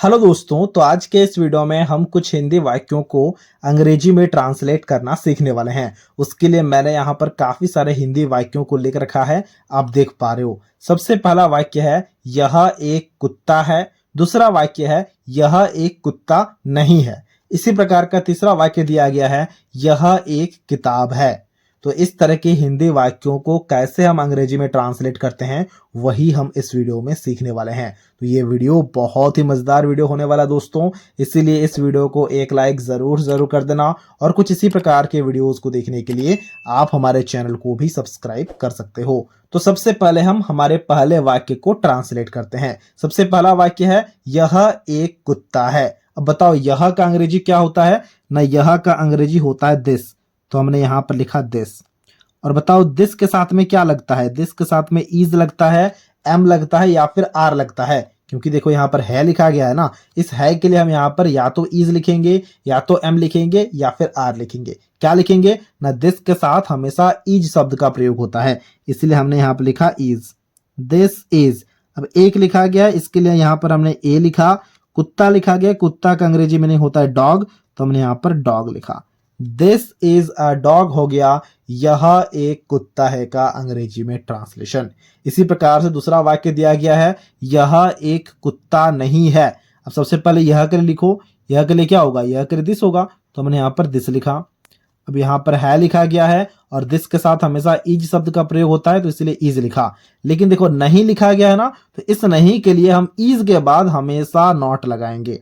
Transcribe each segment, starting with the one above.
Hello दोस्तों, तो आज के इस वीडियो में हम कुछ हिंदी वाक्यों को अंग्रेजी में ट्रांसलेट करना सीखने वाले हैं। उसके लिए मैंने यहाँ पर काफी सारे हिंदी वाक्यों को लिख रखा है, आप देख पा रहे हो। सबसे पहला वाक्य है यह एक कुत्ता है। दूसरा वाक्य है यह एक कुत्ता नहीं है। इसी प्रकार का तीसरा वाक्य दिया गया है यह एक किताब है। तो इस तरह के हिंदी वाक्यों को कैसे हम अंग्रेजी में ट्रांसलेट करते हैं वही हम इस वीडियो में सीखने वाले हैं। तो ये वीडियो बहुत ही मजेदार वीडियो होने वाला दोस्तों, इसीलिए इस वीडियो को एक लाइक जरूर कर देना और कुछ इसी प्रकार के वीडियोस को देखने के लिए आप हमारे चैनल को भी सब्सक्राइब कर सकते हो। तो सबसे पहले हम हमारे पहले वाक्य को ट्रांसलेट करते हैं। सबसे पहला वाक्य है यह एक कुत्ता है। अब बताओ यह का अंग्रेजी क्या होता है ना, यह का अंग्रेजी होता है दिस, तो हमने यहां पर लिखा दिस। और बताओ दिस के साथ में क्या लगता है, दिस के साथ में इज लगता है, एम लगता है या फिर आर लगता है, क्योंकि देखो यहां पर है लिखा गया है ना। इस है के लिए हम यहां पर या तो इज लिखेंगे या तो एम लिखेंगे या फिर आर लिखेंगे। क्या लिखेंगे ना, दिस के साथ हमेशा इज शब्द का प्रयोग होता है, इसलिए हमने यहां पर लिखा इज, दिस इज। अब एक लिखा गया है, इसके लिए यहां पर हमने ए लिखा। कुत्ता लिखा गया, कुत्ता का अंग्रेजी मीनिंग होता है डॉग, तो हमने यहां पर डॉग लिखा। दिस इज अ डॉग हो गया यह एक कुत्ता है का अंग्रेजी में ट्रांसलेशन। इसी प्रकार से दूसरा वाक्य दिया गया है यह एक कुत्ता नहीं है। अब सबसे पहले यह के लिए लिखो, यह के लिए क्या होगा, यह के लिए दिस होगा, तो हमने यहां पर दिस लिखा। अब यहां पर है लिखा गया है और दिस के साथ हमेशा इज शब्द का प्रयोग होता है, तो इसलिए इज लिखा। लेकिन देखो नहीं लिखा गया है ना, तो इस नहीं के लिए हम इज के बाद हमेशा नॉट लगाएंगे।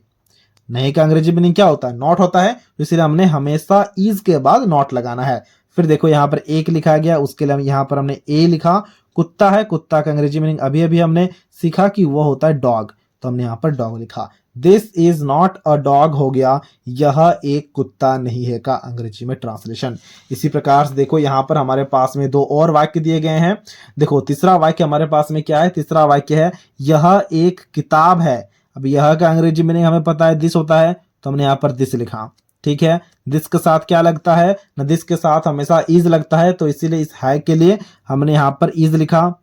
नहीं का अंग्रेजी मीनिंग क्या होता है, नॉट होता है, तो इसलिए हमने हमेशा इज के बाद नॉट लगाना है। फिर देखो यहाँ पर एक लिखा गया, उसके लिए यहाँ पर हमने ए लिखा। कुत्ता है, कुत्ता का अंग्रेजी मीनिंग अभी अभी हमने सीखा कि वो होता है डॉग, तो हमने यहाँ पर डॉग लिखा। This is not a dog हो गया यह एक कुत्ता नहीं है का अंग्रेजी में ट्रांसलेशन। इसी प्रकार से देखो यहाँ पर हमारे पास में दो और वाक्य दिए गए हैं। देखो तीसरा वाक्य हमारे पास में क्या है, तीसरा वाक्य है यह एक किताब है। अब यह का अंग्रेजी मीनिंग हमें पता है दिस होता है, तो हमने यहाँ पर दिस लिखा। ठीक है, दिस के साथ क्या लगता है ना, दिस के साथ हमेशा इज लगता है, तो इसीलिए इस है के लिए हमने यहाँ पर इज लिखा।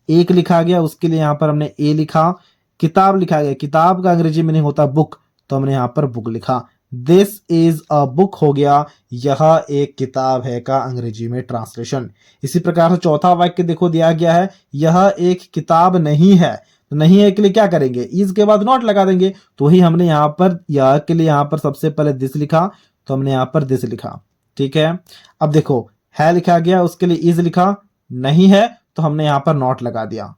एक लिखा गया, उसके लिए यहाँ पर हमने ए लिखा। किताब लिखा गया, किताब का अंग्रेजी मीनिंग होता है बुक, तो हमने यहाँ पर बुक लिखा। दिस इज अ बुक हो गया यह एक किताब है का अंग्रेजी में ट्रांसलेशन। इसी प्रकार से चौथा वाक्य देखो दिया गया है यह एक किताब नहीं है। तो नहीं है के लिए क्या करेंगे, इज के बाद नॉट लगा देंगे, तो ही हमने यहाँ पर यह के लिए यहाँ पर सबसे पहले दिस लिखा, तो हमने यहाँ पर दिस लिखा। ठीक है, अब देखो है लिखा गया, उसके लिए इज लिखा। नहीं है तो हमने यहाँ पर नॉट लगा दिया।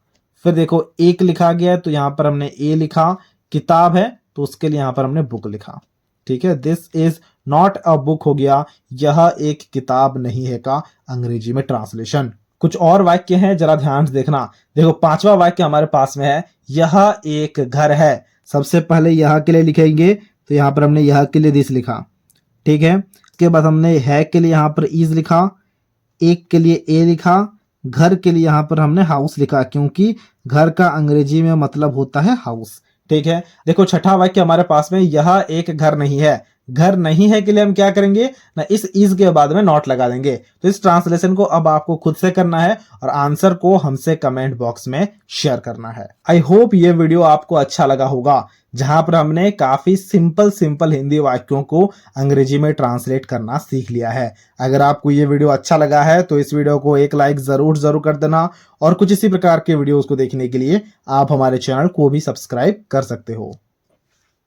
फिर देखो एक लिखा गया है, तो यहाँ पर हमने ए लिखा। किताब है तो उसके लिए यहाँ पर हमने बुक लिखा। ठीक है, this is not a book हो गया यह एक किताब नहीं है का अंग्रेजी में ट्रांसलेशन। कुछ और वाक्य हैं, जरा ध्यान से देखना। देखो पांचवा वाक्य हमारे पास में है यह एक घर है। सबसे पहले यह के लिए लिखेंगे, तो यहाँ पर हमने यह के लिए दिस लिखा। ठीक है, इसके बाद हमने है के लिए यहाँ पर इज लिखा। एक के लिए ए लिखा। घर के लिए यहाँ पर हमने हाउस लिखा, क्योंकि घर का अंग्रेजी में मतलब होता है हाउस। ठीक है, देखो छठा वाक्य हमारे पास में यह एक घर नहीं है। घर नहीं है के लिए हम क्या करेंगे ना, इस इज के बाद में नॉट लगा देंगे। तो इस ट्रांसलेशन को अब आपको खुद से करना है और आंसर को हमसे कमेंट बॉक्स में शेयर करना है। आई होप ये वीडियो आपको अच्छा लगा होगा, जहां पर हमने काफी सिंपल हिंदी वाक्यों को अंग्रेजी में ट्रांसलेट करना सीख लिया है। अगर आपको ये वीडियो अच्छा लगा है तो इस वीडियो को एक लाइक जरूर कर देना और कुछ इसी प्रकार के वीडियोस को देखने के लिए आप हमारे चैनल को भी सब्सक्राइब कर सकते हो।